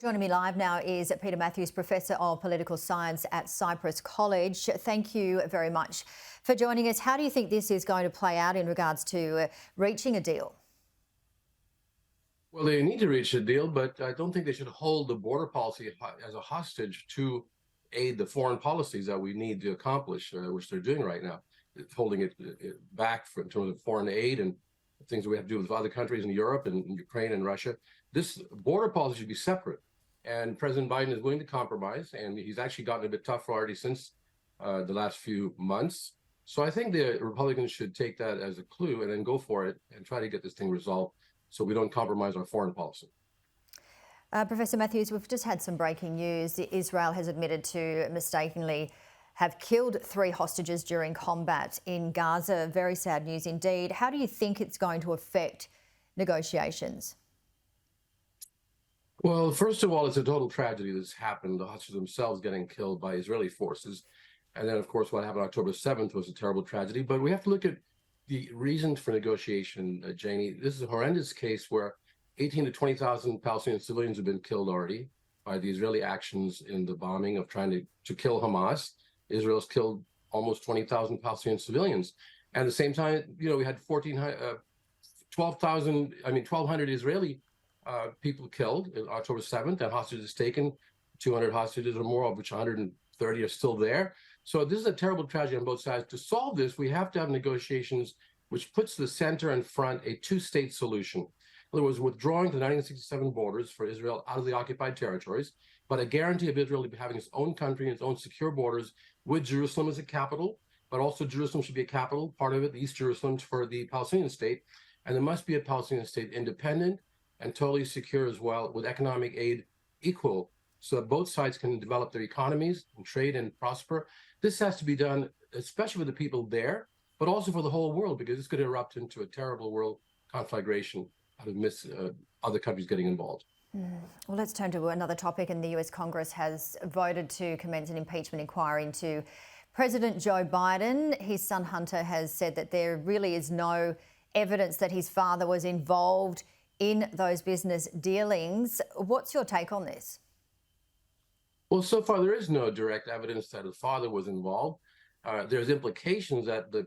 Joining me live now is Peter Mathews, Professor of Political Science at Cypress College. Thank you very much for joining us. How do you think this is going to play out in regards to reaching a deal? Well, they need to reach a deal, but I don't think they should hold the border policy as a hostage to aid the foreign policies that we need to accomplish, which they're doing right now. It's holding it back in terms of foreign aid and things that we have to do with other countries in Europe and Ukraine and Russia. This border policy should be separate. And President Biden is willing to compromise, and he's actually gotten a bit tougher already since the last few months. So I think the Republicans should take that as a clue and then go for it and try to get this thing resolved so we don't compromise our foreign policy. Professor Mathews, we've just had some breaking news. Israel has admitted to mistakenly have killed 3 hostages during combat in Gaza. Very sad news indeed. How do you think it's going to affect negotiations? Well, first of all, it's a total tragedy that's happened. The hostages themselves getting killed by Israeli forces. And then, of course, what happened October 7th was a terrible tragedy. But we have to look at the reasons for negotiation, Janie. This is a horrendous case where 18 to 20,000 Palestinian civilians have been killed already by the Israeli actions in the bombing of trying to kill Hamas. Israel's killed almost 20,000 Palestinian civilians. And at the same time, we had 1,200 Israeli people killed on October 7th, and hostages taken, 200 hostages or more, of which 130 are still there. So this is a terrible tragedy on both sides. To solve this, we have to have negotiations which puts the center and front a two-state solution. In other words, withdrawing the 1967 borders for Israel out of the occupied territories, but a guarantee of Israel having its own country and its own secure borders with Jerusalem as a capital, but also Jerusalem should be a capital, part of it, East Jerusalem, for the Palestinian state. And there must be a Palestinian state independent and totally secure as well, with economic aid equal, so that both sides can develop their economies and trade and prosper. This has to be done, especially for the people there, but also for the whole world, because this could erupt into a terrible world conflagration out of other countries getting involved. Well, let's turn to another topic. And the US Congress has voted to commence an impeachment inquiry into President Joe Biden. His son Hunter has said that there really is no evidence that his father was involved in those business dealings. What's your take on this? Well, so far there is no direct evidence that his father was involved. There's implications that the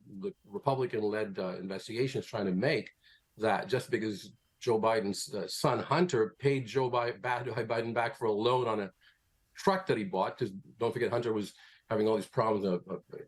Republican-led investigation is trying to make that just because Joe Biden's son Hunter paid Joe Biden back for a loan on a truck that he bought, because don't forget Hunter was having all these problems of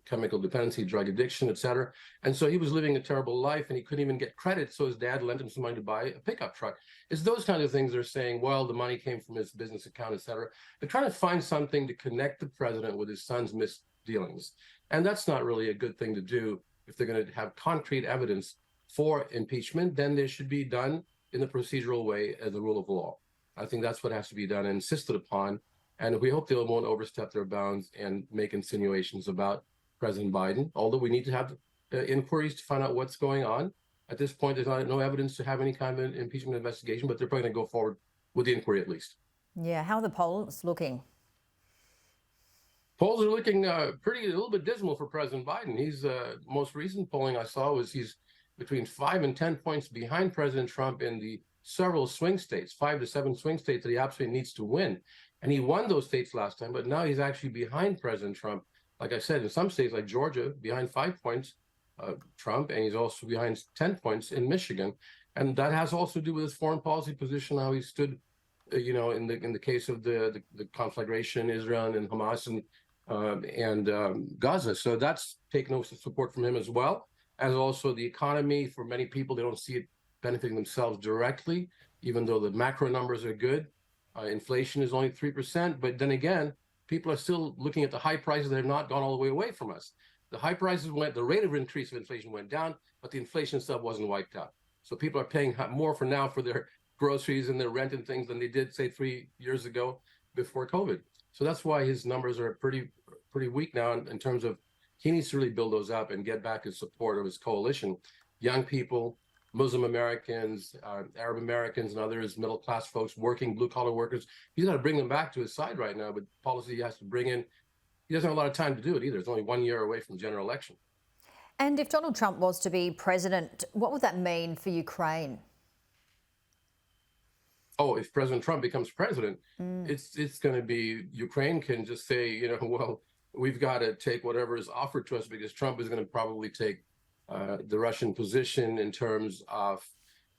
chemical dependency, drug addiction, et cetera. And so he was living a terrible life and he couldn't even get credit. So his dad lent him some money to buy a pickup truck. It's those kind of things they're saying, well, the money came from his business account, et cetera. They're trying to find something to connect the president with his son's misdealings. And that's not really a good thing to do. If they're going to have concrete evidence for impeachment, then they should be done in the procedural way as the rule of law. I think that's what has to be done and insisted upon. And we hope they won't overstep their bounds and make insinuations about President Biden, although we need to have inquiries to find out what's going on. At this point, there's no evidence to have any kind of impeachment investigation, but they're probably going to go forward with the inquiry at least. Yeah, how are the polls looking? Polls are looking a little bit dismal for President Biden. He's most recent polling I saw was he's between 5 and 10 points behind President Trump in the several swing states, 5 to 7 swing states that he absolutely needs to win. And he won those states last time, but now he's actually behind President Trump. Like I said, in some states like Georgia, behind 5 points, Trump, and he's also behind 10 points in Michigan. And that has also to do with his foreign policy position, how he stood, in the case of the conflagration, Israel and Hamas and Gaza. So that's taken over support from him as well, as also the economy. For many people, they don't see it benefiting themselves directly, even though the macro numbers are good. Inflation is only 3%, but then again, people are still looking at the high prices that have not gone all the way away from us. The high prices the rate of increase of inflation went down, but the inflation stuff wasn't wiped out. So people are paying more for now for their groceries and their rent and things than they did, say, 3 years ago before COVID. So that's why his numbers are pretty weak now in terms of he needs to really build those up and get back his support of his coalition. Young people, Muslim Americans, Arab Americans, and others, middle-class folks, working, blue-collar workers. He's got to bring them back to his side right now, but policy he has to bring in. He doesn't have a lot of time to do it either. It's only 1 year away from the general election. And if Donald Trump was to be president, what would that mean for Ukraine? oh, if President Trump becomes president, it's going to be Ukraine can just say, well, we've got to take whatever is offered to us because Trump is going to probably take the Russian position in terms of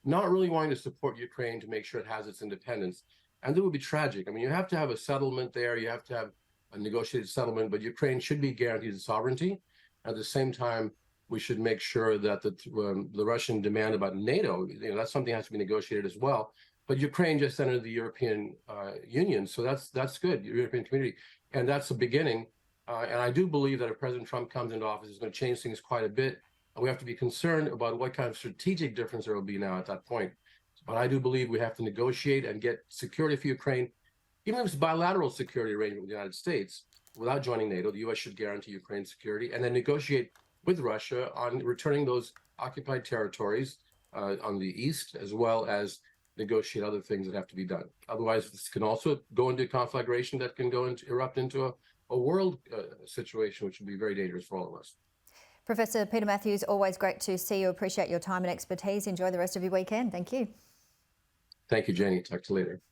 not really wanting to support Ukraine to make sure it has its independence. And it would be tragic. I mean, you have to have a settlement there. You have to have a negotiated settlement, but Ukraine should be guaranteed sovereignty. At the same time, we should make sure that the Russian demand about NATO, that's something that has to be negotiated as well. But Ukraine just entered the European Union, so that's good, European community, and that's the beginning. And I do believe that if President Trump comes into office, it's going to change things quite a bit. And we have to be concerned about what kind of strategic difference there will be now at that point. But I do believe we have to negotiate and get security for Ukraine, even if it's bilateral security arrangement with the United States. Without joining NATO, the U.S. should guarantee Ukraine's security, and then negotiate with Russia on returning those occupied territories on the east, as well as negotiate other things that have to be done. Otherwise, this can also go into conflagration that can erupt into a world situation, which would be very dangerous for all of us. Professor Peter Mathews, always great to see you. Appreciate your time and expertise. Enjoy the rest of your weekend. Thank you. Thank you, Jenny. Talk to you later.